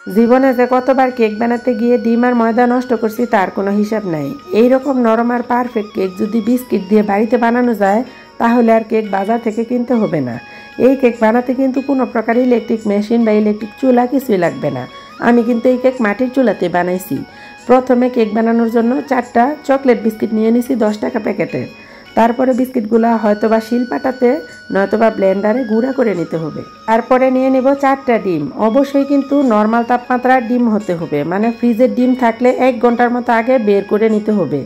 জীবনে যে কতবার কেক বানাতে গিয়ে ডিম আর ময়দা নষ্ট করছি তার কোনো হিসাব নাই। এইরকম নরম আর পারফেক্ট কেক যদি বিস্কিট দিয়ে বাড়িতে বানানো যায় তাহলে আর কেক বাজার থেকে কিনতে হবে না। এই কেক বানাতে কিন্তু কোনো প্রকার ইলেকট্রিক মেশিন বা ইলেকট্রিক চুলা কিছুই লাগবে না। আমি কিন্তু এই কেক মাটির চুলাতে বানাইছি। প্রথমে কেক বানানোর জন্য 4টা চকলেট বিস্কিট নিয়ে নিছি 10 টাকা প্যাকেটের। তারপরে বিস্কিটগুলা হয়তোবা শিলপাটাতে নয়তোবা ব্লেন্ডারে গুঁড়া করে নিতে হবে। তারপরে নিয়ে নেব 4টা ডিম। অবশ্যই কিন্তু নর্মাল তাপমাত্রার ডিম হতে হবে, মানে ফ্রিজের ডিম থাকলে 1 ঘন্টার মতো আগে বের করে নিতে হবে।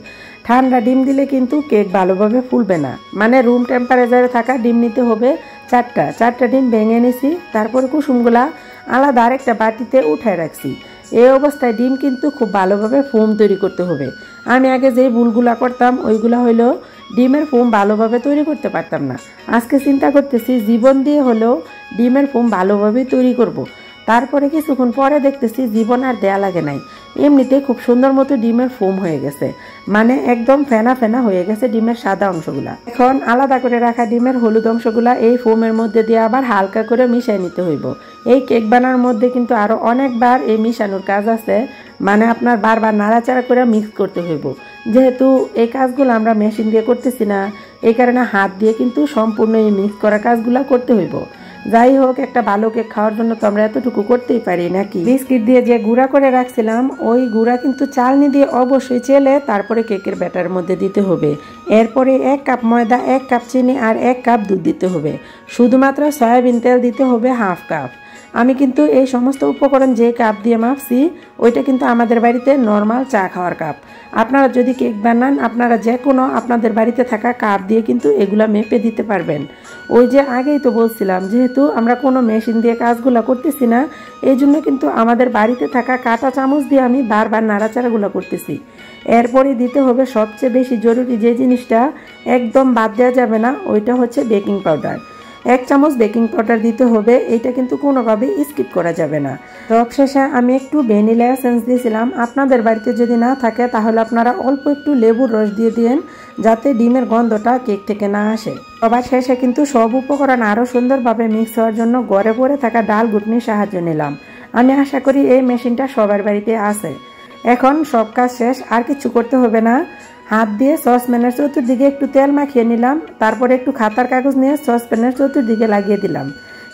ঠান্ডা ডিম দিলে কিন্তু কেক ভালোভাবে ফুলবে না, মানে রুম টেম্পারেচারে থাকা ডিম নিতে হবে 4টা ডিম ভেঙে নিছি। তারপরে কুসুমগুলা আলাদা আরেকটা বাটিতে উঠায় রাখছি। এই অবস্থায় ডিম কিন্তু খুব ভালোভাবে ফোম তৈরি করতে হবে। আমি আগে যে ভুলগুলা করতাম ওইগুলা হইলো ডিমের ফোম ভালোভাবে তৈরি করতে পারতাম না। আজকে চিন্তা করতেছি জীবন দিয়ে হলেও ডিমের ফোম ভালোভাবে তৈরি করব। তারপরে কিছুক্ষণ পরে দেখতেছি জীবন আর দেয়া লাগে নাই, এমনিতে খুব সুন্দর মতো ডিমের ফোম হয়ে গেছে, মানে একদম ফেনা ফেনা হয়ে গেছে ডিমের সাদা অংশগুলা। এখন আলাদা করে রাখা ডিমের হলুদ অংশগুলা এই ফোমের মধ্যে দিয়ে আবার হালকা করে মিশিয়ে নিতে হইব। এই কেক বানানোর মধ্যে কিন্তু আরো অনেকবার এই মিশানোর কাজ আছে, মানে আপনার বারবার নাড়াচাড়া করে মিক্স করতে হইব। যেহেতু এই কাজগুলো আমরা মেশিন দিয়ে করতেছি না, এই কারণে হাত দিয়ে কিন্তু সম্পূর্ণ এই মিক্স করা কাজগুলো করতে হইব। যাই হোক, একটা ভালো কেক খাওয়ার জন্য তো আমরা এতটুকু করতেই পারি নাকি। বিস্কিট দিয়ে যে গুঁড়া করে রাখছিলাম ওই গুঁড়া কিন্তু চালনি দিয়ে অবশ্যই চেলে তারপরে কেকের ব্যাটার মধ্যে দিতে হবে। এরপরে 1 কাপ ময়দা, 1 কাপ চিনি আর 1 কাপ দুধ দিতে হবে। শুধুমাত্র সয়াবিন তেল দিতে হবে 1/2 কাপ। আমি কিন্তু এই সমস্ত উপকরণ যে কাপ দিয়ে মাপছি ওইটা কিন্তু আমাদের বাড়িতে নর্মাল চা খাওয়ার কাপ। আপনারা যদি কেক বানান আপনারা যে কোনো আপনাদের বাড়িতে থাকা কাপ দিয়ে কিন্তু এগুলা মেপে দিতে পারবেন। ওই যে আগেই তো বলছিলাম, যেহেতু আমরা কোনো মেশিন দিয়ে কাজগুলো করতেছি না, এই জন্য কিন্তু আমাদের বাড়িতে থাকা কাঁটা চামচ দিয়ে আমি বারবার নাড়াচাড়াগুলো করতেছি। এরপরে দিতে হবে সবচেয়ে বেশি জরুরি যে জিনিসটা একদম বাদ দেওয়া যাবে না, ওইটা হচ্ছে বেকিং পাউডার। 1 চামচ বেকিং পাউডার দিতে হবে, এটা কিন্তু কোনোভাবেই স্কিপ করা যাবে না। সবশেষে আমি একটু ভ্যানিলা এসেন্স দিয়েছিলাম। আপনাদের বাড়িতে যদি না থাকে তাহলে আপনারা অল্প একটু লেবুর রস দিয়ে দিন, যাতে ডিমের গন্ধটা কেক থেকে না আসে। সবার শেষে কিন্তু সব উপকরণ আরও সুন্দরভাবে মিক্স হওয়ার জন্য ঘরে পড়ে থাকা ডাল ঘুটনির সাহায্য নিলাম। আমি আশা করি এই মেশিনটা সবার বাড়িতে আছে। এখন সব কাজ শেষ, আর কিছু করতে হবে না। হাত দিয়ে সসপ্যানের চতুর্দিকে একটু তেল মাখিয়ে নিলাম, তারপরে একটু খাতার কাগজ নিয়ে সসপ্যানের চতুর্দিকে লাগিয়ে দিলাম।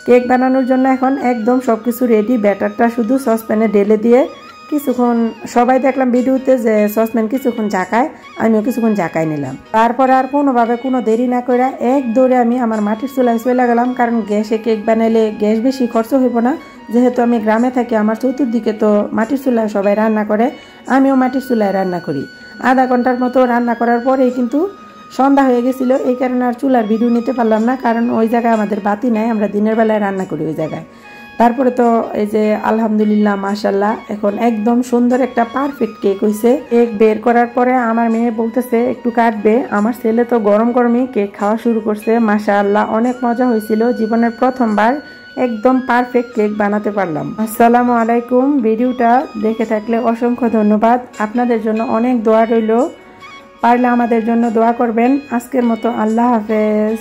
কেক বানানোর জন্য এখন একদম সব কিছু রেডি। ব্যাটারটা শুধু সসপ্যানে ঢেলে দিয়ে কিছুক্ষণ, সবাই দেখলাম ভিডিওতে যে সসপ্যান কিছুক্ষণ ঝাঁকায়, আমিও কিছুক্ষণ ঝাঁকাই নিলাম। তারপর আর কোনোভাবে কোনো দেরি না করে এক দৌড়ে আমি আমার মাটির চুলায় চলে গেলাম, কারণ গ্যাসে কেক বানাইলে গ্যাস বেশি খরচ হইব না। যেহেতু আমি গ্রামে থাকি, আমার চতুর্দিকে তো মাটির চুলায় সবাই রান্না করে, আমিও মাটির চুলায় রান্না করি। আধা ঘন্টার মতো রান্না করার পরেই কিন্তু সন্ধ্যা হয়ে গেছিল, এই কারণে আর চুলার ভিডিও নিতে পারলাম না, কারণ ওই জায়গায় আমাদের বাতি নাই, আমরা দিনের বেলায় রান্না করি ওই জায়গায়। তারপরে তো এই যে আলহামদুলিল্লাহ মাশাল্লাহ এখন একদম সুন্দর একটা পারফেক্ট কেক হয়েছে। কেক বের করার পরে আমার মেয়ে বলতেছে একটু কাটবে, আমার ছেলে তো গরম গরমই কেক খাওয়া শুরু করছে। মাশাল্লাহ অনেক মজা হয়েছিল, জীবনের প্রথমবার একদম পারফেক্ট কেক বানাতে পারলাম। আসসালামু আলাইকুম। ভিডিওটা দেখে থাকলে অসংখ্য ধন্যবাদ। আপনাদের জন্য অনেক দোয়া রইল, পারলে আমাদের জন্য দোয়া করবেন। আজকের মতো আল্লাহ হাফেজ।